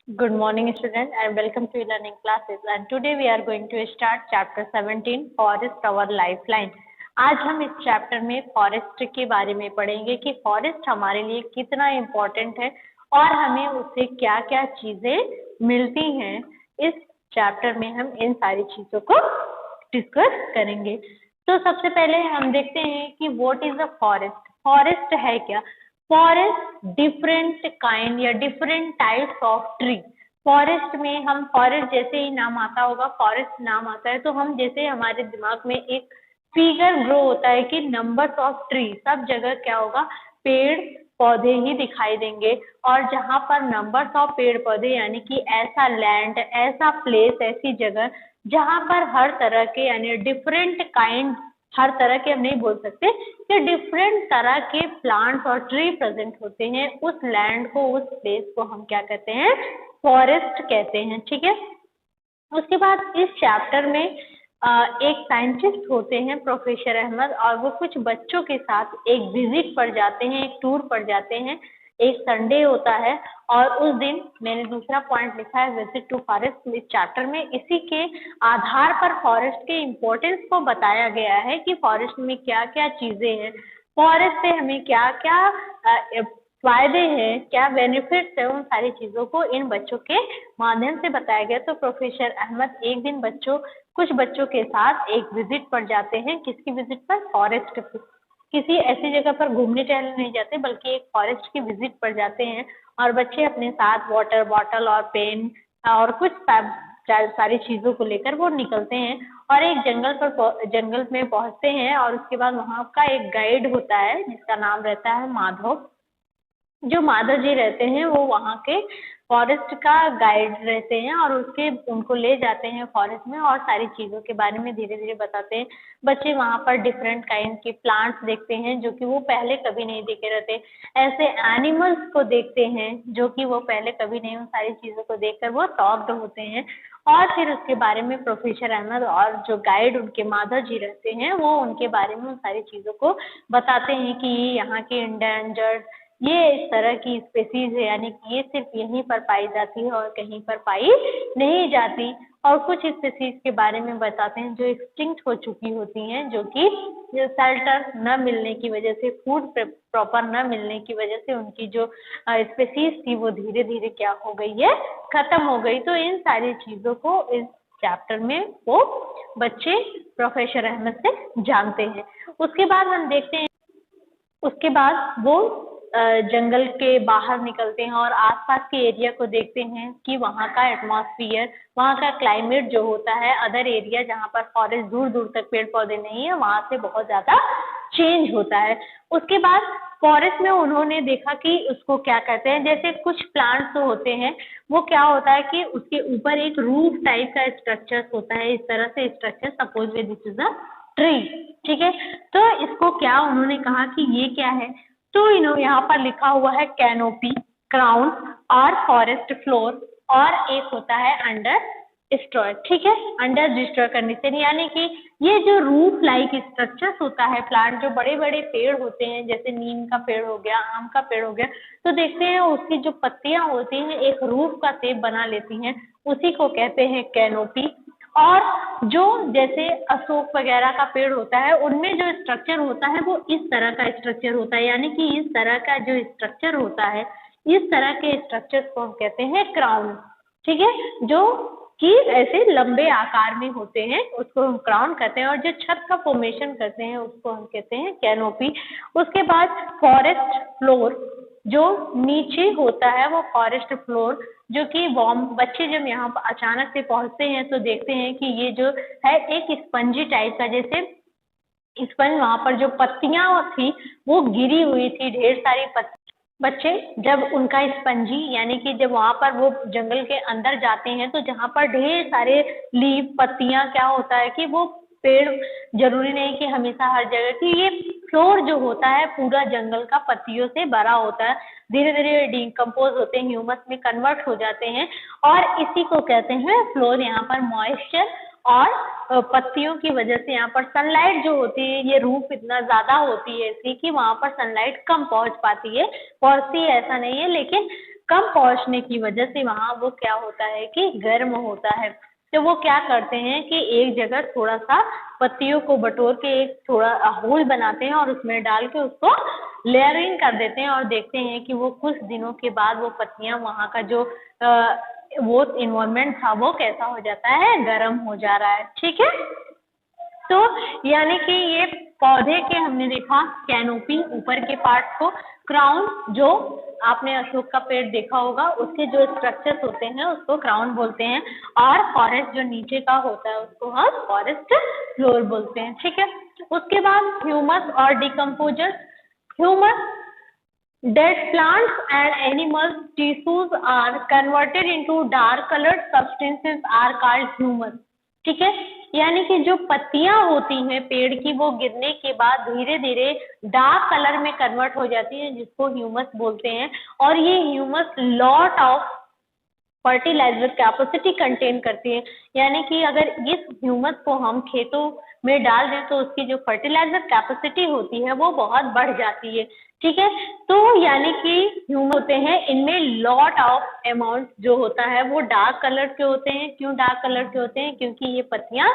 Good morning, students, and welcome to e-learning classes. And today we are going to start chapter 17, Forest our Lifeline. आज हम इस chapter में forest के बारे में पढ़ेंगे कि फॉरेस्ट हमारे लिए कितना इम्पोर्टेंट है और हमें उससे क्या क्या चीजें मिलती हैं। इस चैप्टर में हम इन सारी चीजों को डिस्कस करेंगे। तो सबसे पहले हम देखते हैं कि what is a forest. Forest है क्या? फॉरेस्ट डिफरेंट काइंड या different types of tree. Forest में हम फॉरेस्ट जैसे ही नाम आता होगा, फॉरेस्ट नाम आता है तो हम जैसे हमारे दिमाग में एक फिगर ग्रो होता है कि नंबर्स ऑफ ट्री, सब जगह क्या होगा, पेड़ पौधे ही दिखाई देंगे। और जहां पर नंबर्स ऑफ पेड़ पौधे यानी कि ऐसा लैंड, ऐसा प्लेस, ऐसी जगह जहां पर हर तरह के यानी डिफरेंट काइंड, हर तरह के हम नहीं बोल सकते कि डिफरेंट तरह के प्लांट्स और ट्री प्रेजेंट होते हैं, उस लैंड को, उस प्लेस को हम क्या कहते हैं? फॉरेस्ट कहते हैं। ठीक है। उसके बाद इस चैप्टर में एक साइंटिस्ट होते हैं प्रोफेसर अहमद, और वो कुछ बच्चों के साथ एक विजिट पर जाते हैं, एक टूर पर जाते हैं। एक संडे होता है और उस दिन मैंने दूसरा पॉइंट लिखा है विजिट टू फॉरेस्ट। इस चैप्टर में इसी के आधार पर फॉरेस्ट के इम्पोर्टेंस को बताया गया है कि फॉरेस्ट में क्या क्या चीजें हैं, फॉरेस्ट से हमें क्या क्या फायदे हैं, क्या बेनिफिट्स है, उन सारी चीजों को इन बच्चों के माध्यम से बताया गया। तो प्रोफेसर अहमद एक दिन कुछ बच्चों के साथ एक विजिट पर जाते हैं। किसकी विजिट पर? फॉरेस्ट। किसी ऐसी जगह पर घूमने टहलने नहीं जाते बल्कि एक फॉरेस्ट की विजिट पर जाते हैं, और बच्चे अपने साथ वाटर बॉटल और पेन और कुछ सारी चीजों को लेकर वो निकलते हैं और एक जंगल में पहुंचते हैं। और उसके बाद वहां का एक गाइड होता है जिसका नाम रहता है माधव। जो माधव जी रहते हैं वो वहाँ के फॉरेस्ट का गाइड रहते हैं और उनको ले जाते हैं फॉरेस्ट में और सारी चीजों के बारे में धीरे धीरे बताते हैं। बच्चे वहाँ पर डिफरेंट काइंड के प्लांट्स देखते हैं जो कि वो पहले कभी नहीं देखे रहते, ऐसे एनिमल्स को देखते हैं जो कि वो पहले कभी नहीं, उन सारी चीजों को देखकर वो शॉक्ड होते हैं। और फिर उसके बारे में प्रोफेसर अहमद और जो गाइड उनके माधव जी रहते हैं वो उनके बारे में उन सारी चीजों को बताते हैं कि ये यहाँ के इंडेंजर्ड, ये इस तरह की स्पेसीज है, यानी कि ये सिर्फ यहीं पर पाई जाती है और कहीं पर पाई नहीं जाती। और कुछ स्पेसीज के बारे में बताते हैं जो एक्सटिंक्ट हो चुकी होती हैं, जो कि शेल्टर न मिलने की वजह से, फूड प्रॉपर न मिलने की वजह से उनकी जो स्पेसीज थी वो धीरे धीरे क्या हो गई है? खत्म हो गई। तो इन सारी चीजों को इस चैप्टर में वो बच्चे प्रोफेसर अहमद से जानते हैं। उसके बाद हम देखते हैं, उसके बाद वो जंगल के बाहर निकलते हैं और आसपास के एरिया को देखते हैं कि वहाँ का एटमॉस्फेयर, वहाँ का क्लाइमेट जो होता है, अदर एरिया जहाँ पर फॉरेस्ट दूर दूर तक पेड़ पौधे नहीं है वहाँ से बहुत ज्यादा चेंज होता है। उसके बाद फॉरेस्ट में उन्होंने देखा कि उसको क्या कहते हैं, जैसे कुछ प्लांट्स तो होते हैं वो क्या होता है कि उसके ऊपर एक रूफ टाइप का स्ट्रक्चर होता है, इस तरह से structure, suppose way this is a tree. ठीक है। तो इसको क्या उन्होंने कहा कि ये क्या है, तो यहाँ पर लिखा हुआ है कैनोपी, क्राउन और फॉरेस्ट फ्लोर, और एक होता है अंडर डिस्ट्रॉय। ठीक है, अंडर डिस्ट्रॉय कंडीशन, यानी कि ये जो रूफ लाइक स्ट्रक्चर होता है, प्लांट जो बड़े बड़े पेड़ होते हैं जैसे नीम का पेड़ हो गया, आम का पेड़ हो गया, तो देखते हैं उसकी जो पत्तियां होती हैं एक रूफ का शेप बना लेती हैं, उसी को कहते हैं कैनोपी। और जो जैसे अशोक वगैरह का पेड़ होता है उनमें जो स्ट्रक्चर होता है वो इस तरह का स्ट्रक्चर होता है, यानी कि इस तरह का जो स्ट्रक्चर होता है, इस तरह के स्ट्रक्चर को हम कहते हैं क्राउन। ठीक है, जो कि ऐसे लंबे आकार में होते हैं उसको हम क्राउन कहते हैं, और जो छत का फॉर्मेशन करते हैं उसको हम कहते हैं कैनोपी। उसके बाद फॉरेस्ट फ्लोर, जो नीचे होता है वो फॉरेस्ट फ्लोर, जो कि वार्म, बच्चे जब यहाँ पर अचानक से पहुंचते हैं तो देखते हैं कि ये जो है एक स्पंजी टाइप का, जैसे स्पंज, वहां पर जो पत्तियां थी वो गिरी हुई थी, ढेर सारी पत्ती। बच्चे जब उनका स्पंजी यानी कि जब वहां पर वो जंगल के अंदर जाते हैं तो जहां पर ढेर सारे लीफ, पत्तियां, क्या होता है कि वो पेड़, जरूरी नहीं कि हमेशा हर जगह की, ये फ्लोर जो होता है पूरा जंगल का पत्तियों से भरा होता है, धीरे धीरे डिकम्पोज होते हैं, ह्यूमस में कन्वर्ट हो जाते हैं, और इसी को कहते हैं फ्लोर। यहाँ पर मॉइस्चर और पत्तियों की वजह से यहाँ पर सनलाइट जो होती है, ये रूफ इतना ज्यादा होती है ऐसी कि वहां पर सनलाइट कम पहुंच पाती है, पहुंचती है ऐसा नहीं है, लेकिन कम पहुंचने की वजह से वहाँ वो क्या होता है कि गर्म होता है। तो वो क्या करते हैं कि एक जगह थोड़ा सा पत्तियों को बटोर के एक थोड़ा होल बनाते हैं और उसमें डाल के उसको लेयरिंग कर देते हैं और देखते हैं कि वो कुछ दिनों के बाद वो पत्तियां वहाँ का जो वो इन्वायरमेंट था वो कैसा हो जाता है, गर्म हो जा रहा है। ठीक है, तो यानी कि ये पौधे के हमने देखा कैनोपी ऊपर के पार्ट को, क्राउन जो आपने अशोक का पेड़ देखा होगा उसके जो स्ट्रक्चर्स होते हैं उसको क्राउन बोलते हैं, और फॉरेस्ट जो नीचे का होता है उसको हम फॉरेस्ट फ्लोर बोलते हैं। ठीक है, उसके बाद ह्यूमस और decomposers. Humus, dead plants and animals tissues are converted into dark colored substances are called humus। ठीक है, यानी कि जो पत्तियां होती हैं पेड़ की वो गिरने के बाद धीरे धीरे डार्क कलर में कन्वर्ट हो जाती हैं जिसको ह्यूमस बोलते हैं, और ये humus lot of fertilizer capacity contain करती है। यानी कि अगर इस ह्यूमस को हम खेतों में डाल दें तो उसकी जो फर्टिलाइजर कैपेसिटी होती है वो बहुत बढ़ जाती है। ठीक है, तो यानी कि ह्यूमस होते हैं इनमें लॉट ऑफ अमाउंट जो होता है वो डार्क कलर के होते हैं। क्यों डार्क कलर के होते हैं? क्योंकि ये पत्तियां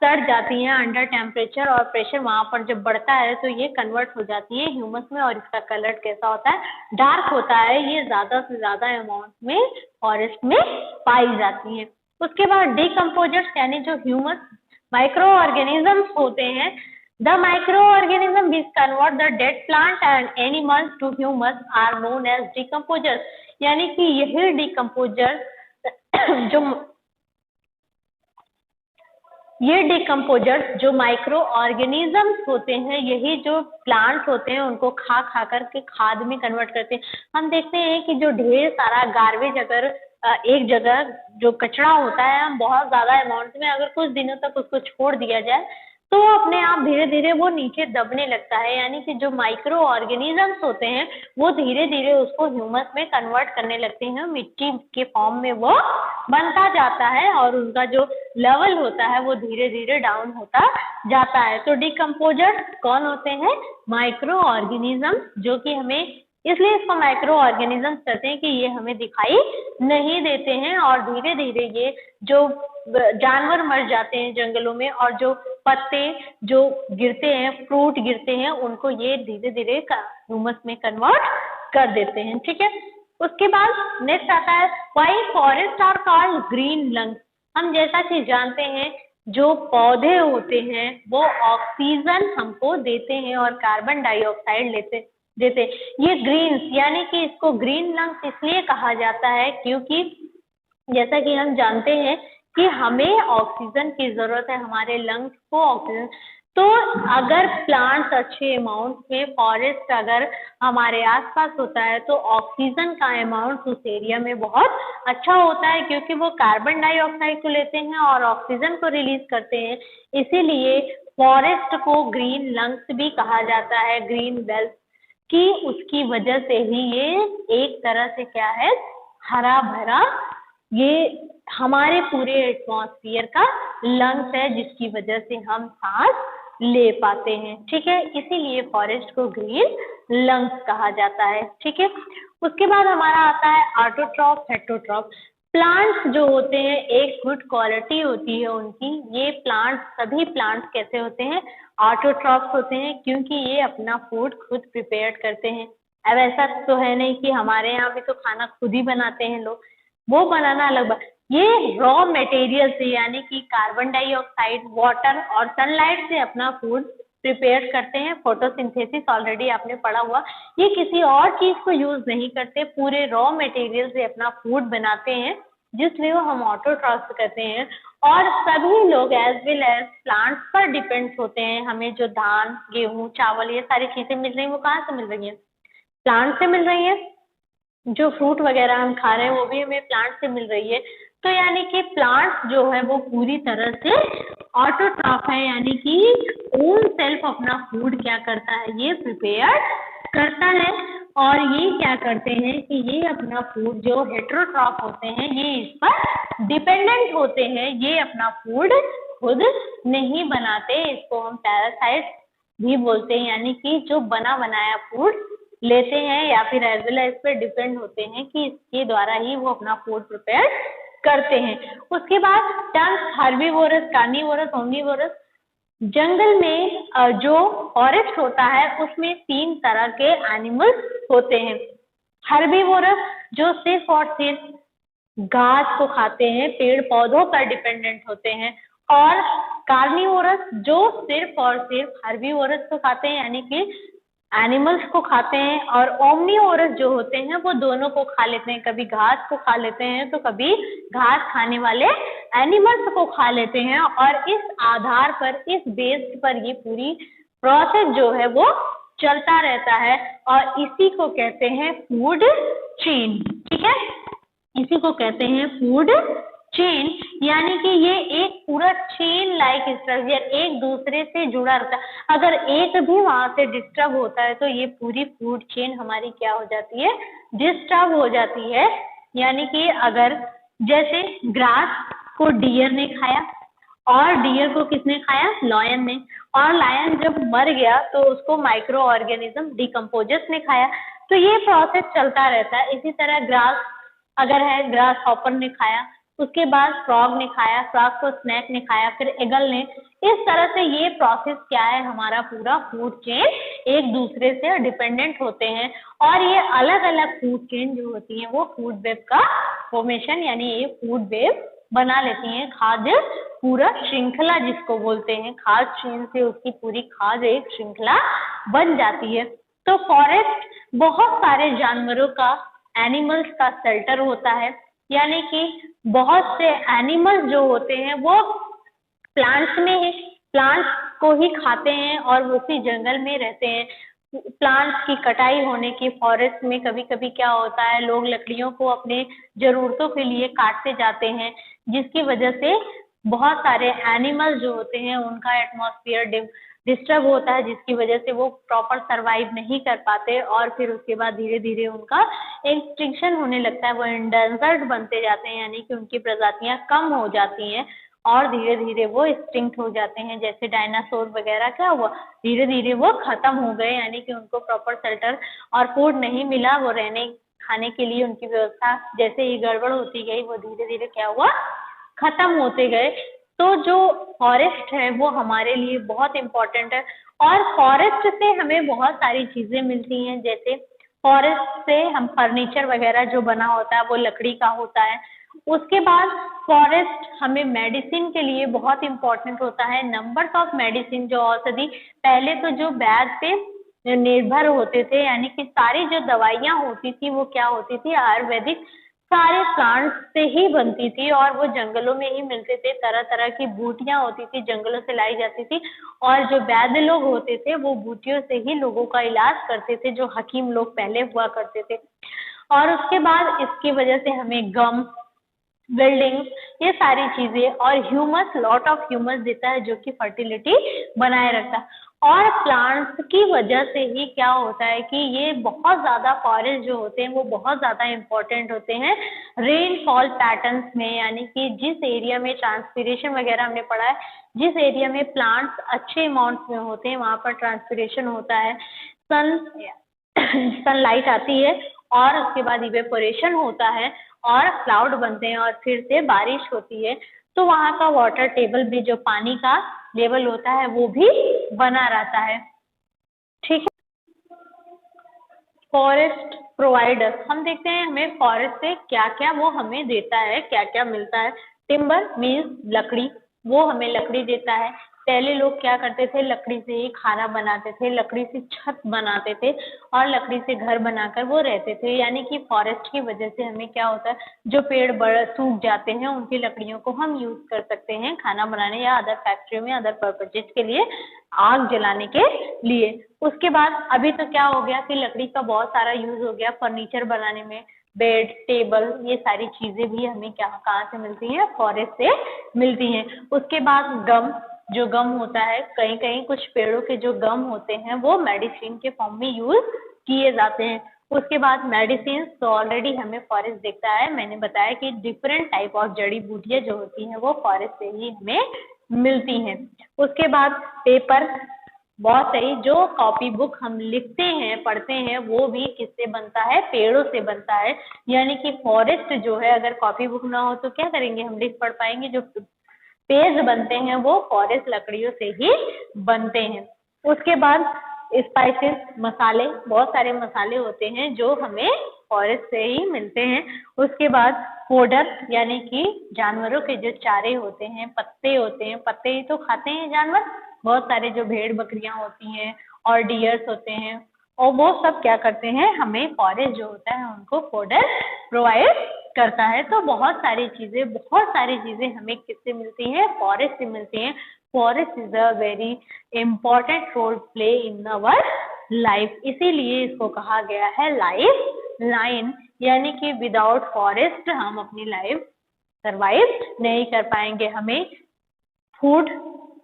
सड़ जाती हैं अंडर टेम्परेचर, और प्रेशर वहां पर जब बढ़ता है तो ये कन्वर्ट हो जाती है ह्यूमस में, और इसका कलर कैसा होता है? डार्क होता है। ये ज्यादा से ज्यादा अमाउंट में फॉरेस्ट में पाई जाती है। उसके बाद डिकम्पोजर्स यानी जो ह्यूमस माइक्रो ऑर्गेनिजम्स होते हैं, the micro organism which convert the dead plant and animals to humus are known as decomposers. यानी कि यही डिकम्पोजर जो ये डिकम्पोजर्स जो माइक्रो ऑर्गेनिजम्स होते हैं, यही जो प्लांट्स होते हैं उनको खा खा करके खाद में कन्वर्ट करते हैं। हम देखते हैं कि जो ढेर सारा गार्बेज अगर एक जगह जो कचरा होता है हम बहुत ज्यादा अमाउंट में अगर कुछ दिनों तक उसको छोड़ दिया जाए तो अपने आप धीरे धीरे वो नीचे दबने लगता है। यानी कि जो माइक्रो ऑर्गेनिजम्स होते हैं वो धीरे धीरे उसको ह्यूमस में कन्वर्ट करने लगते हैं, मिट्टी के फॉर्म में वो बनता जाता है और उनका जो लेवल होता है वो धीरे धीरे डाउन होता जाता है। तो डिकम्पोजर कौन होते हैं? माइक्रो ऑर्गेनिजम्स, जो कि हमें इसलिए इसको माइक्रो ऑर्गेनिजम्स कहते हैं कि ये हमें दिखाई नहीं देते हैं और धीरे धीरे ये जो जानवर मर जाते हैं जंगलों में और जो पत्ते जो गिरते हैं, फ्रूट गिरते हैं, उनको ये धीरे धीरे ह्यूमस में कन्वर्ट कर देते हैं। ठीक है, उसके बाद नेक्स्ट आता है why forest are called green lungs. हम जैसा कि जानते हैं जो पौधे होते हैं वो ऑक्सीजन हमको देते हैं और कार्बन डाइऑक्साइड देते। ये ग्रीन्स यानी कि इसको ग्रीन लंग्स इसलिए कहा जाता है क्योंकि जैसा कि हम जानते हैं कि हमें ऑक्सीजन की जरूरत है, हमारे लंग्स को ऑक्सीजन। तो अगर प्लांट्स अच्छे अमाउंट में, फॉरेस्ट अगर हमारे आसपास होता है तो ऑक्सीजन का अमाउंट उस एरिया में बहुत अच्छा होता है क्योंकि वो कार्बन डाइऑक्साइड को लेते हैं और ऑक्सीजन को रिलीज करते हैं। इसीलिए फॉरेस्ट को ग्रीन लंग्स भी कहा जाता है, ग्रीन बेल्ट, कि उसकी वजह से ही ये एक तरह से क्या है, हरा भरा, ये हमारे पूरे एटमॉस्फेयर का लंग्स है जिसकी वजह से हम सांस ले पाते हैं। ठीक है, इसीलिए फॉरेस्ट को ग्रीन लंग्स कहा जाता है। ठीक है, उसके बाद हमारा आता है ऑटोट्रॉफ, हेटेरोट्रॉफ। प्लांट्स जो होते हैं एक गुड क्वालिटी होती है उनकी, ये प्लांट्स सभी प्लांट्स कैसे होते हैं? ऑटोट्रॉफ्स होते हैं क्योंकि ये अपना फूड खुद प्रिपेयर करते हैं। अब ऐसा तो है नहीं कि हमारे यहाँ भी तो खाना खुद ही बनाते हैं लोग, वो बनाना अलग बात। ये रॉ मटेरियल से यानी कि कार्बन डाइऑक्साइड, वाटर और सनलाइट से अपना फूड प्रिपेयर करते हैं। फोटोसिंथेसिस ऑलरेडी आपने पढ़ा हुआ, ये किसी और चीज को यूज नहीं करते, पूरे रॉ मटेरियल से अपना फूड बनाते हैं जिसलिए हम ऑटोट्रॉफ्स कहते हैं। और सभी लोग एज वेल एज प्लांट्स पर डिपेंड होते हैं। हमें जो धान, गेहूं, चावल ये सारी चीजें मिल रही हैं वो कहाँ से मिल रही हैं? प्लांट से मिल रही है। जो फ्रूट वगैरह हम खा रहे हैं वो भी हमें प्लांट से मिल रही है। तो यानी कि प्लांट्स जो है वो पूरी तरह से ऑटोट्रॉफ है, यानी कि ओन सेल्फ अपना फूड क्या करता है, ये प्रिपेयर करता है। और ये क्या करते हैं कि ये अपना फूड, जो हेटेरोट्रॉफ होते हैं ये इस पर डिपेंडेंट होते हैं, ये अपना फूड खुद नहीं बनाते। इसको हम पैरासाइट भी बोलते हैं, यानी कि जो बना बनाया फूड लेते हैं या फिर एज वेल इस पर डिपेंड होते हैं कि इसके द्वारा ही वो अपना फूड प्रिपेयर करते हैं। उसके बाद टर्म्स हर्बीवोरस, कार्निवोरस, ओमनीवोरस। जंगल में जो फॉरेस्ट होता है उसमें 3 तरह के एनिमल्स होते हैं। हर्बीवोरस जो सिर्फ और सिर्फ घास को खाते हैं, पेड़ पौधों पर डिपेंडेंट होते हैं, और कार्निवोरस जो सिर्फ और सिर्फ हर्बीवोरस को खाते हैं यानी कि एनिमल्स को खाते हैं, और ओमनीवोरस जो होते हैं वो दोनों को खा लेते हैं, कभी घास को खा लेते हैं तो कभी घास खाने वाले एनिमल्स को खा लेते हैं। और इस आधार पर, इस बेस पर ये पूरी प्रोसेस जो है वो चलता रहता है, और इसी को कहते हैं फूड चेन। ठीक है, इसी को कहते हैं फूड चेन, यानी कि ये एक पूरा चेन लाइक स्ट्रक्चर एक दूसरे से जुड़ा रहता है। अगर एक भी वहां से डिस्टर्ब होता है तो ये पूरी फूड चेन हमारी क्या हो जाती है, डिस्टर्ब हो जाती है। यानी कि अगर जैसे ग्रास को डियर ने खाया, और डियर को किसने खाया, लायन ने, और लायन जब मर गया तो उसको माइक्रो ऑर्गेनिज्म डिकम्पोजर्स ने खाया। तो ये प्रोसेस चलता रहता है। इसी तरह ग्रास अगर है, ग्रास हॉपर ने खाया, उसके बाद फ्रॉग ने खाया, फ्रॉग को स्नैक ने खाया, फिर ईगल ने। इस तरह से ये प्रोसेस क्या है, हमारा पूरा फूड चेन एक दूसरे से डिपेंडेंट होते हैं, और ये अलग अलग फूड चेन जो होती है वो फूड वेब का फॉर्मेशन यानी ये फूड वेब बना लेती हैं। खाद्य पूरा श्रृंखला जिसको बोलते हैं, खाद्य चेन से उसकी पूरी खाद्य एक श्रृंखला बन जाती है। तो फॉरेस्ट बहुत सारे जानवरों का, एनिमल्स का शेल्टर होता है, यानी कि बहुत से एनिमल्स जो होते हैं वो प्लांट्स में ही, प्लांट्स को ही खाते हैं और उसी जंगल में रहते हैं। प्लांट्स की कटाई होने की, फॉरेस्ट में कभी कभी क्या होता है, लोग लकड़ियों को अपने जरूरतों के लिए काटते जाते हैं, जिसकी वजह से बहुत सारे एनिमल्स जो होते हैं उनका एटमॉस्फेयर डिस्टर्ब होता है, जिसकी वजह से वो प्रॉपर सरवाइव नहीं कर पाते, और फिर उसके बाद धीरे धीरे उनका एक्सटिंक्शन होने लगता है, वो एंडेंजर्ड बनते जाते हैं, यानी कि उनकी प्रजातियां कम हो जाती हैं और धीरे धीरे वो एक्सटिंक्ट हो जाते हैं। जैसे डायनासोर वगैरह क्या हुआ, धीरे धीरे वो खत्म हो गए, यानी कि उनको प्रॉपर शेल्टर और फूड नहीं मिला, वो रहने खाने के लिए उनकी व्यवस्था जैसे ही गड़बड़ होती गई वो धीरे धीरे क्या हुआ, खत्म होते गए। तो जो फॉरेस्ट है वो हमारे लिए बहुत इम्पोर्टेंट है, और फॉरेस्ट से हमें बहुत सारी चीजें मिलती हैं। जैसे फॉरेस्ट से हम फर्नीचर वगैरह जो बना होता है वो लकड़ी का होता है। उसके बाद फॉरेस्ट हमें मेडिसिन के लिए बहुत इम्पोर्टेंट होता है। नंबर्स ऑफ मेडिसिन जो औषधि, पहले तो जो वैद्य पे निर्भर होते थे, यानी कि सारी जो दवाइयाँ होती थी वो क्या होती थी, आयुर्वेदिक सारे प्लांट्स से ही बनती थी, और वो जंगलों में ही मिलते थे। तरह तरह की बूटियां होती थी, जंगलों से लाई जाती थी, और जो वैद्य लोग होते थे वो बूटियों से ही लोगों का इलाज करते थे, जो हकीम लोग पहले हुआ करते थे। और उसके बाद इसकी वजह से हमें गम, बिल्डिंग्स, ये सारी चीजें, और ह्यूमस, लॉट ऑफ ह्यूमस देता है जो कि फर्टिलिटी बनाए रखता है। और प्लांट्स की वजह से ही क्या होता है कि ये बहुत ज्यादा फॉरेस्ट जो होते हैं वो बहुत ज्यादा इम्पोर्टेंट होते हैं रेनफॉल पैटर्न्स में, यानी कि जिस एरिया में ट्रांसपीरेशन वगैरह हमने पढ़ा है, जिस एरिया में प्लांट्स अच्छे अमाउंट में होते हैं वहां पर ट्रांसपीरेशन होता है, सनलाइट आती है, और उसके बाद इवेपोरेशन होता है और क्लाउड बनते हैं और फिर से बारिश होती है, तो वहाँ का वाटर टेबल भी, जो पानी का लेवल होता है वो भी बना रहता है। ठीक है, फॉरेस्ट प्रोवाइडर, हम देखते हैं हमें फॉरेस्ट से क्या क्या वो हमें देता है, क्या क्या मिलता है। टिम्बर मीन्स लकड़ी, वो हमें लकड़ी देता है। पहले लोग क्या करते थे, लकड़ी से ही खाना बनाते थे, लकड़ी से छत बनाते थे, और लकड़ी से घर बनाकर वो रहते थे। यानी कि फॉरेस्ट की वजह से हमें क्या होता है, जो पेड़ बड़ सूख जाते हैं उनकी लकड़ियों को हम यूज कर सकते हैं खाना बनाने या अदर फैक्ट्रियों में अदर पर्पजेज के लिए, आग जलाने के लिए। उसके बाद अभी तो क्या हो गया कि लकड़ी का बहुत सारा यूज हो गया फर्नीचर बनाने में, बेड, टेबल, ये सारी चीजें भी हमें क्या, कहाँ से मिलती हैं, फॉरेस्ट से मिलती हैं। उसके बाद गम, जो गम होता है, कहीं कहीं कुछ पेड़ों के जो गम होते हैं वो मेडिसिन के फॉर्म में यूज किए जाते हैं। उसके बाद मेडिसिन तो ऑलरेडी हमें फॉरेस्ट देखता है, मैंने बताया कि डिफरेंट टाइप ऑफ जड़ी बूटियां जो होती हैं वो फॉरेस्ट से ही हमें मिलती हैं। उसके बाद पेपर, बहुत सही। जो कॉपी बुक हम लिखते हैं, पढ़ते हैं, वो भी किससे बनता है? पेड़ों से बनता है। यानी कि फॉरेस्ट जो है, अगर कॉपी बुक ना हो तो क्या करेंगे, हम लिख पढ़ पाएंगे? जो पेज बनते हैं वो फॉरेस्ट लकड़ियों से ही बनते हैं। उसके बाद स्पाइसेस, मसाले, बहुत सारे मसाले होते हैं जो हमें फॉरेस्ट से ही मिलते हैं। उसके बाद फोडर, यानी कि जानवरों के जो चारे होते हैं, पत्ते होते हैं, पत्ते ही तो खाते हैं जानवर। बहुत सारे जो भेड़ बकरियां होती हैं और डियर्स होते हैं, और वो सब क्या करते हैं, हमें फॉरेस्ट जो होता है उनको फोडर प्रोवाइड करता है। तो बहुत सारी चीजें हमें किससे मिलती हैं? फॉरेस्ट से मिलती हैं। Forest is a very important role play in our life, इसीलिए इसको कहा गया है लाइफ लाइन। यानी कि विदाउट फॉरेस्ट हम अपनी लाइफ सरवाइव नहीं कर पाएंगे। हमें फूड,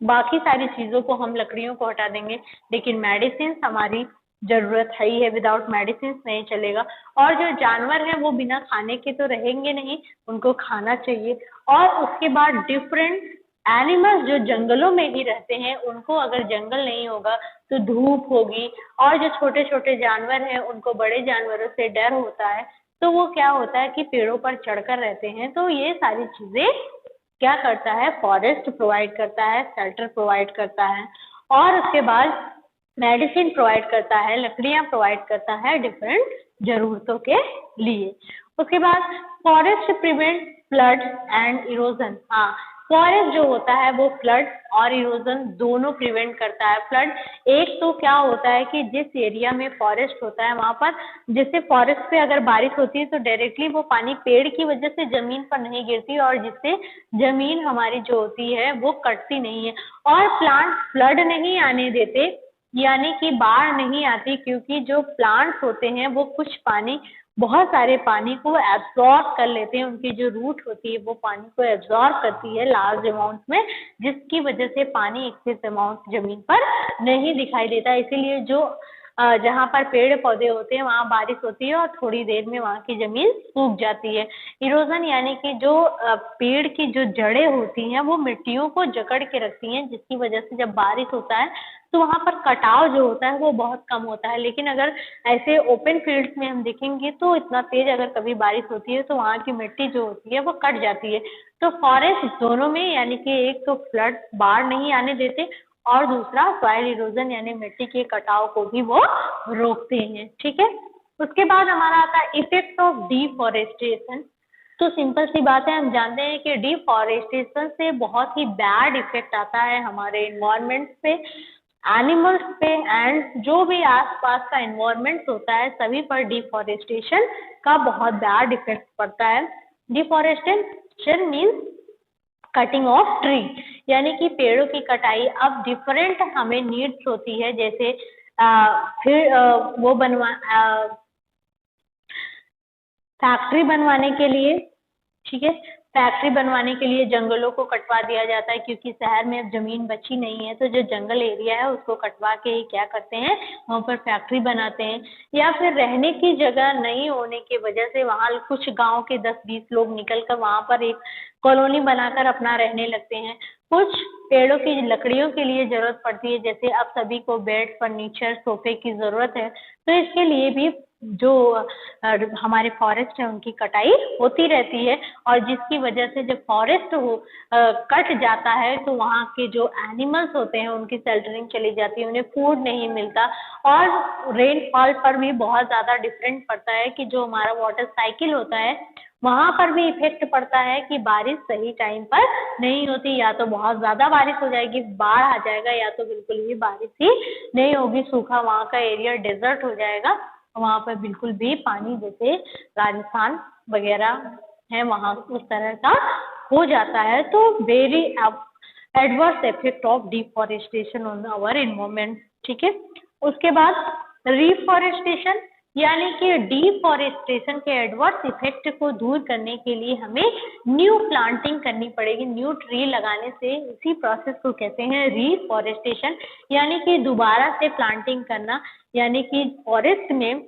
बाकी सारी चीजों को हम लकड़ियों को हटा देंगे, लेकिन मेडिसिन हमारी जरूरत है ही है। विदाउट मेडिसिन नहीं चलेगा। और जो जानवर हैं वो बिना खाने के तो रहेंगे नहीं, उनको खाना चाहिए। और उसके बाद डिफरेंट एनिमल्स जो जंगलों में ही रहते हैं, उनको अगर जंगल नहीं होगा तो धूप होगी, और जो छोटे छोटे जानवर हैं उनको बड़े जानवरों से डर होता है, तो वो क्या होता है कि पेड़ों पर चढ़कर रहते हैं। तो ये सारी चीजें क्या करता है? फॉरेस्ट प्रोवाइड करता है, शेल्टर प्रोवाइड करता है, और उसके बाद मेडिसिन प्रोवाइड करता है, लकड़ियां प्रोवाइड करता है डिफरेंट जरूरतों के लिए। उसके बाद forest prevent flood and erosion. हाँ, फॉरेस्ट जो होता है वो फ्लड और इरोजन दोनों प्रिवेंट करता है। फ्लड, एक तो क्या होता है कि जिस एरिया में फॉरेस्ट होता है वहां पर, जैसे फॉरेस्ट पे अगर बारिश होती है तो डायरेक्टली वो पानी पेड़ की वजह से जमीन पर नहीं गिरती, और जिससे जमीन हमारी जो होती है वो कटती नहीं है। और प्लांट फ्लड नहीं आने देते, यानी कि बाढ़ नहीं आती, क्योंकि जो प्लांट्स होते हैं वो कुछ पानी, बहुत सारे पानी को एब्जॉर्ब कर लेते हैं। उनकी जो रूट होती है वो पानी को एब्जॉर्ब करती है लार्ज अमाउंट में, जिसकी वजह से पानी एक्सेस अमाउंट जमीन पर नहीं दिखाई देता। इसीलिए जो जहाँ पर पेड़ पौधे होते हैं वहाँ बारिश होती है और थोड़ी देर में वहाँ की जमीन सूख जाती है। इरोजन, यानी कि जो पेड़ की जो जड़ें होती हैं वो मिट्टियों को जकड़ के रखती हैं, जिसकी वजह से जब बारिश होता है तो वहाँ पर कटाव जो होता है वो बहुत कम होता है। लेकिन अगर ऐसे ओपन फील्ड्स में हम देखेंगे तो इतना तेज अगर कभी बारिश होती है तो वहाँ की मिट्टी जो होती है वो कट जाती है। तो फॉरेस्ट दोनों में, यानी कि एक तो फ्लड, बाढ़ नहीं आने देते, और दूसरा सॉइल इरोजन यानी मिट्टी के कटाव को भी वो रोकते हैं। ठीक है। उसके बाद हमारा आता है इफेक्ट ऑफ डिफॉरेस्टेशन। तो सिंपल सी बात है, हम जानते हैं कि डिफॉरेस्टेशन से बहुत ही बैड इफेक्ट आता है हमारे इन्वायरमेंट पे, एनिमल्स पे, एंड जो भी आसपास का इन्वायरमेंट होता है सभी पर डिफॉरेस्टेशन का बहुत बैड इफेक्ट पड़ता है। Deforestation means cutting of tree, यानी कि पेड़ों की कटाई। अब डिफरेंट हमें नीड्स होती है, जैसे वो फैक्ट्री बनवाने के लिए, ठीक है, फैक्ट्री बनवाने के लिए जंगलों को कटवा दिया जाता है, क्योंकि शहर में अब जमीन बची नहीं है, तो जो जंगल एरिया है उसको कटवा के ही क्या करते हैं, वहाँ पर फैक्ट्री बनाते हैं। या फिर रहने की जगह नहीं होने की वजह से वहाँ कुछ गांव के 10-20 लोग निकलकर वहाँ पर एक कॉलोनी बनाकर अपना रहने लगते हैं। कुछ पेड़ों की लकड़ियों के लिए जरूरत पड़ती है, जैसे अब सभी को बेड, फर्नीचर, सोफे की जरूरत है, तो इसके लिए भी जो हमारे फॉरेस्ट है उनकी कटाई होती रहती है। और जिसकी वजह से जब फॉरेस्ट कट जाता है तो वहाँ के जो एनिमल्स होते हैं उनकी शेल्टरिंग चली जाती है, उन्हें फूड नहीं मिलता। और रेनफॉल पर भी बहुत ज़्यादा डिफरेंट पड़ता है कि जो हमारा वाटर साइकिल होता है वहाँ पर भी इफेक्ट पड़ता है कि बारिश सही टाइम पर नहीं होती, या तो बहुत ज़्यादा बारिश हो जाएगी, बाढ़ आ जाएगा, या तो बिल्कुल भी बारिश ही नहीं होगी, सूखा वहाँ का एरिया डेजर्ट हो जाएगा, वहाँ पर बिल्कुल भी पानी, जैसे राजस्थान वगैरह है वहाँ उस तरह का हो जाता है। तो very adverse effect of deforestation on our environment. ठीक है। उसके बाद रिफॉरेस्टेशन, यानी कि डिफॉरेस्टेशन के एडवर्स इफेक्ट को दूर करने के लिए हमें न्यू प्लांटिंग करनी पड़ेगी, न्यू ट्री लगाने से। इसी प्रोसेस को कहते हैं रिफॉरेस्टेशन, यानी कि दोबारा से प्लांटिंग करना, यानी कि फॉरेस्ट में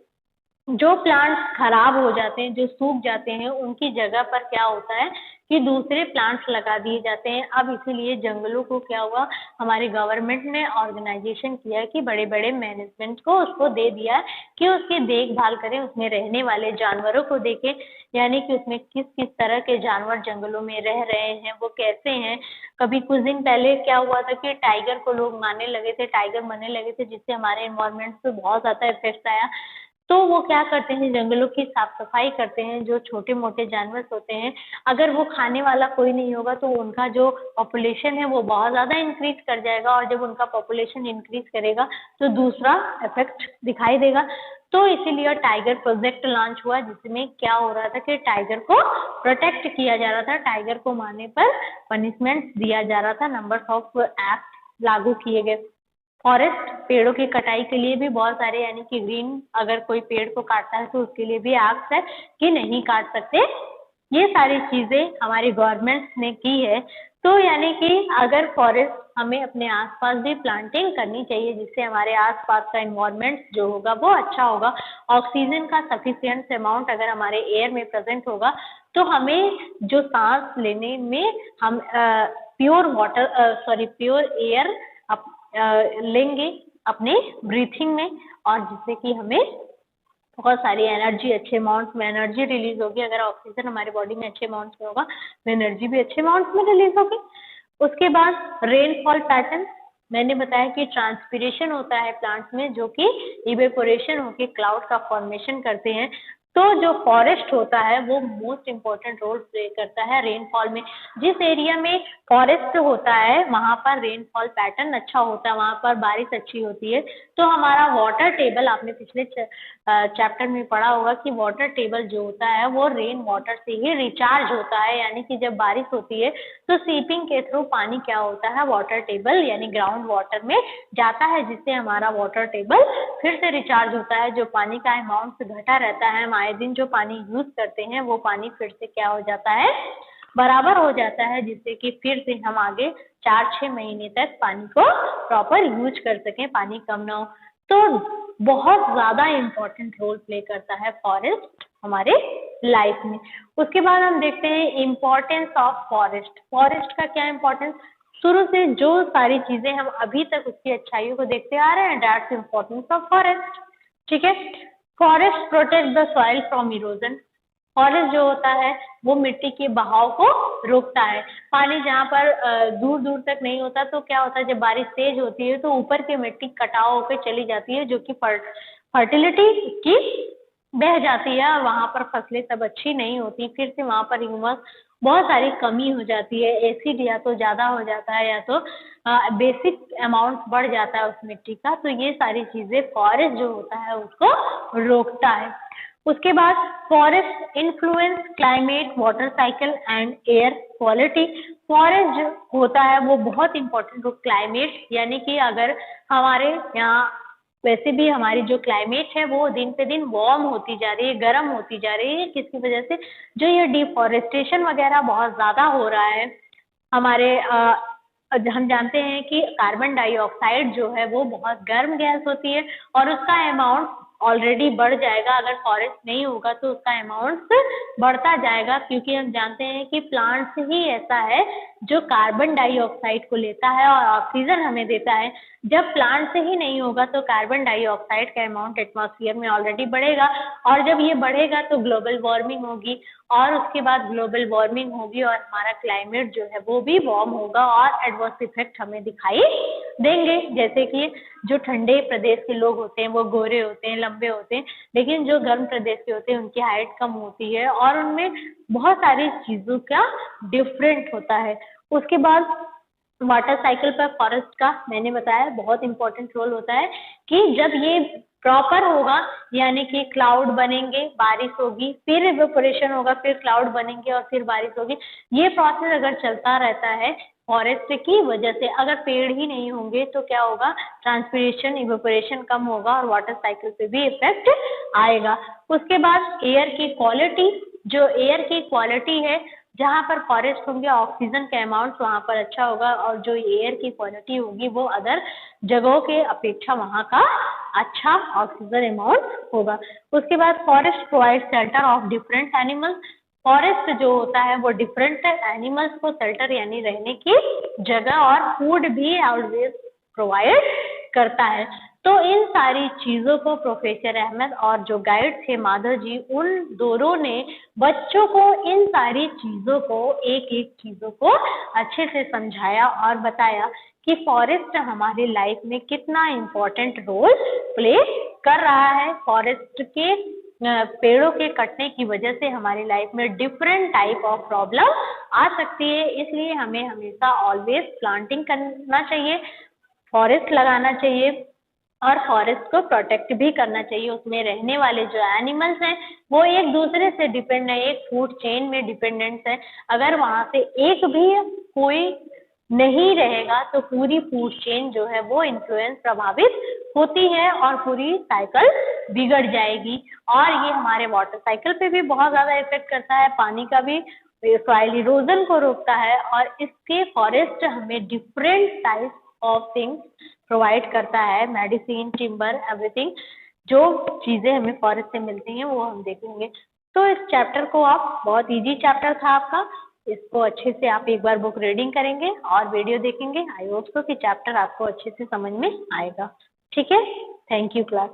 जो प्लांट्स खराब हो जाते हैं, जो सूख जाते हैं, उनकी जगह पर क्या होता है कि दूसरे प्लांट्स लगा दिए जाते हैं। अब इसीलिए जंगलों को क्या हुआ, हमारे गवर्नमेंट ने ऑर्गेनाइजेशन किया कि बड़े बड़े मैनेजमेंट को उसको दे दिया कि उसकी देखभाल करें, उसमें रहने वाले जानवरों को देखें, यानी कि उसमें किस किस तरह के जानवर जंगलों में रह रहे हैं, वो कैसे हैं। कभी कुछ दिन पहले क्या हुआ था कि टाइगर को लोग मारने लगे थे, टाइगर मरने लगे थे, जिससे हमारे एनवायरमेंट पे बहुत ज्यादा इफेक्ट आया। तो वो क्या करते हैं, जंगलों की साफ सफाई करते हैं। जो छोटे मोटे जानवर होते हैं, अगर वो खाने वाला कोई नहीं होगा तो उनका जो पॉपुलेशन है वो बहुत ज्यादा इंक्रीज कर जाएगा, और जब उनका पॉपुलेशन इंक्रीज करेगा तो दूसरा इफेक्ट दिखाई देगा। तो इसीलिए टाइगर प्रोजेक्ट लॉन्च हुआ, जिसमें क्या हो रहा था कि टाइगर को प्रोटेक्ट किया जा रहा था, टाइगर को मारने पर पनिशमेंट दिया जा रहा था, नंबर ऑफ एक्ट लागू किए गए। फॉरेस्ट पेड़ों की कटाई के लिए भी बहुत सारे, यानी कि ग्रीन, अगर कोई पेड़ को काटता है तो उसके लिए भी एक्ट है कि नहीं काट सकते। ये सारी चीजें हमारी गवर्नमेंट ने की है। तो यानी कि अगर फॉरेस्ट, हमें अपने आसपास भी प्लांटिंग करनी चाहिए, जिससे हमारे आसपास का एनवायरनमेंट जो होगा वो अच्छा होगा। ऑक्सीजन का सफिशिएंट अमाउंट अगर हमारे एयर में प्रेजेंट होगा तो हमें जो सांस लेने में हम प्योर वाटर प्योर एयर लेंगे अपने ब्रीथिंग में, और जिससे कि हमें बहुत सारी एनर्जी, अच्छे अमाउंट में एनर्जी रिलीज होगी। अगर ऑक्सीजन हमारी बॉडी में अच्छे अमाउंट में होगा तो एनर्जी भी अच्छे अमाउंट में रिलीज होगी। उसके बाद रेनफॉल पैटर्न, मैंने बताया कि ट्रांसपिरेशन होता है प्लांट्स में, जो कि इवेपोरेशन होकर क्लाउड का फॉर्मेशन करते हैं। तो जो फॉरेस्ट होता है वो मोस्ट इम्पोर्टेंट रोल प्ले करता है रेनफॉल में। जिस एरिया में फॉरेस्ट होता है वहां पर रेनफॉल पैटर्न अच्छा होता है, वहां पर बारिश अच्छी होती है। तो हमारा वाटर टेबल, आपने पिछले चैप्टर में पढ़ा होगा कि वाटर टेबल जो होता है वो रेन वाटर से ही रिचार्ज होता है, यानी कि जब बारिश होती है तो सीपिंग के थ्रू पानी क्या होता है, वाटर टेबल यानी ग्राउंड वाटर में जाता है, जिससे हमारा वाटर टेबल फिर से रिचार्ज होता है। जो पानी का अमाउंट घटा रहता है, हम आए दिन जो पानी यूज करते हैं वो पानी फिर से क्या हो जाता है, बराबर हो जाता है, जिससे कि फिर से हम आगे 4-6 महीने तक पानी को प्रॉपर यूज कर सकें, पानी कम ना हो। तो बहुत ज्यादा इम्पोर्टेंट रोल प्ले करता है फॉरेस्ट हमारे लाइफ में। उसके बाद हम देखते हैं इम्पोर्टेंस ऑफ फॉरेस्ट। फॉरेस्ट का क्या इम्पोर्टेंस, शुरू से जो सारी चीजें हम अभी तक उसकी अच्छाइयों को देखते आ रहे हैं, दैट्स इम्पोर्टेंस ऑफ फॉरेस्ट। ठीक है, forest protect the soil from erosion. Forest जो होता है वो मिट्टी के बहाव को रोकता है। पानी जहाँ पर दूर दूर तक नहीं होता तो क्या होता है, जब बारिश तेज होती है तो ऊपर की मिट्टी कटाव होकर चली जाती है, जो कि फर्टिलिटी की बह जाती है, और वहां पर फसलें तब अच्छी नहीं होती। फिर से वहां पर ह्यूमस बहुत सारी कमी हो जाती है, एसिड या तो ज्यादा हो जाता है या तो बेसिक अमाउंट बढ़ जाता है उस मिट्टी का। तो ये सारी चीजें फॉरेस्ट जो होता है उसको रोकता है। उसके बाद forest influence climate, water cycle and air quality. Forest जो होता है वो बहुत इंपॉर्टेंट हो क्लाइमेट, यानी कि अगर हमारे यहाँ वैसे भी हमारी जो क्लाइमेट है वो दिन पे दिन वार्म होती जा रही है, गर्म होती जा रही है, किसकी वजह से, जो ये डिफॉरेस्टेशन वगैरह बहुत ज्यादा हो रहा है हमारे हम जानते हैं कि कार्बन डाइऑक्साइड जो है वो बहुत गर्म गैस होती है, और उसका अमाउंट ऑलरेडी बढ़ जाएगा। अगर फॉरेस्ट नहीं होगा तो उसका अमाउंट बढ़ता जाएगा, क्योंकि हम जानते हैं कि प्लांट्स ही ऐसा है जो कार्बन डाइऑक्साइड को लेता है और ऑक्सीजन हमें देता है। जब प्लांट से ही नहीं होगा तो कार्बन डाइऑक्साइड का अमाउंट एटमॉस्फेयर में ऑलरेडी बढ़ेगा, और जब ये बढ़ेगा तो ग्लोबल वार्मिंग होगी, और उसके बाद ग्लोबल वार्मिंग होगी और हमारा क्लाइमेट जो है वो भी वार्म होगा, और एडवर्स इफेक्ट हमें दिखाई देंगे। जैसे कि जो ठंडे प्रदेश के लोग होते हैं वो गोरे होते हैं, लंबे होते हैं, लेकिन जो गर्म प्रदेश के होते हैं उनकी हाइट कम होती है, और उनमें बहुत सारी चीजों का डिफरेंट होता है। उसके बाद वाटर साइकिल पर फॉरेस्ट का मैंने बताया बहुत इंपॉर्टेंट रोल होता है, कि जब ये प्रॉपर होगा, यानी कि क्लाउड बनेंगे, बारिश होगी, फिर इवेपोरेशन होगा, फिर क्लाउड बनेंगे और फिर बारिश होगी। ये प्रोसेस अगर चलता रहता है फॉरेस्ट की वजह से, अगर पेड़ ही नहीं होंगे तो क्या होगा, ट्रांसपिरेशन, इवेपोरेशन कम होगा और वाटर साइकिल पे भी इफेक्ट आएगा। उसके बाद एयर की क्वालिटी, जो एयर की क्वालिटी है, जहाँ पर फॉरेस्ट होंगे ऑक्सीजन का अमाउंट वहाँ पर अच्छा होगा और जो एयर की क्वालिटी होगी वो अदर जगहों के अपेक्षा वहाँ का अच्छा ऑक्सीजन अमाउंट होगा। उसके बाद forest provide shelter of different animals. Forest जो होता है वो डिफरेंट एनिमल्स को शेल्टर यानी रहने की जगह और फूड भी ऑलवेज प्रोवाइड करता है। तो इन सारी चीजों को प्रोफेसर अहमद और जो गाइड थे माधव जी, उन दोनों ने बच्चों को इन सारी चीजों को एक एक चीजों को अच्छे से समझाया और बताया कि फॉरेस्ट हमारी लाइफ में कितना इम्पोर्टेंट रोल प्ले कर रहा है। फॉरेस्ट के पेड़ों के कटने की वजह से हमारी लाइफ में डिफरेंट टाइप ऑफ प्रॉब्लम आ सकती है, इसलिए हमें हमेशा ऑलवेज प्लांटिंग करना चाहिए, फॉरेस्ट लगाना चाहिए और फॉरेस्ट को प्रोटेक्ट भी करना चाहिए। उसमें रहने वाले जो एनिमल्स हैं वो एक दूसरे से डिपेंड है, एक फूड चेन में डिपेंडेंट है। अगर वहाँ से एक भी कोई नहीं रहेगा तो पूरी फूड चेन जो है वो इन्फ्लुएंस प्रभावित होती है और पूरी साइकिल बिगड़ जाएगी। और ये हमारे वाटर साइकिल पे भी बहुत ज़्यादा इफेक्ट करता है, पानी का भी सॉइल इरोजन को रोकता है और इसके फॉरेस्ट हमें different type of things provide करता है, मेडिसिन, टिम्बर, एवरीथिंग। जो चीज़ें हमें फॉरेस्ट से मिलती हैं वो हम देखेंगे। तो इस चैप्टर को आप, बहुत इजी चैप्टर था आपका, इसको अच्छे से आप एक बार बुक रीडिंग करेंगे और वीडियो देखेंगे। आई होप सो कि चैप्टर आपको अच्छे से समझ में आएगा। ठीक है, थैंक यू क्लास।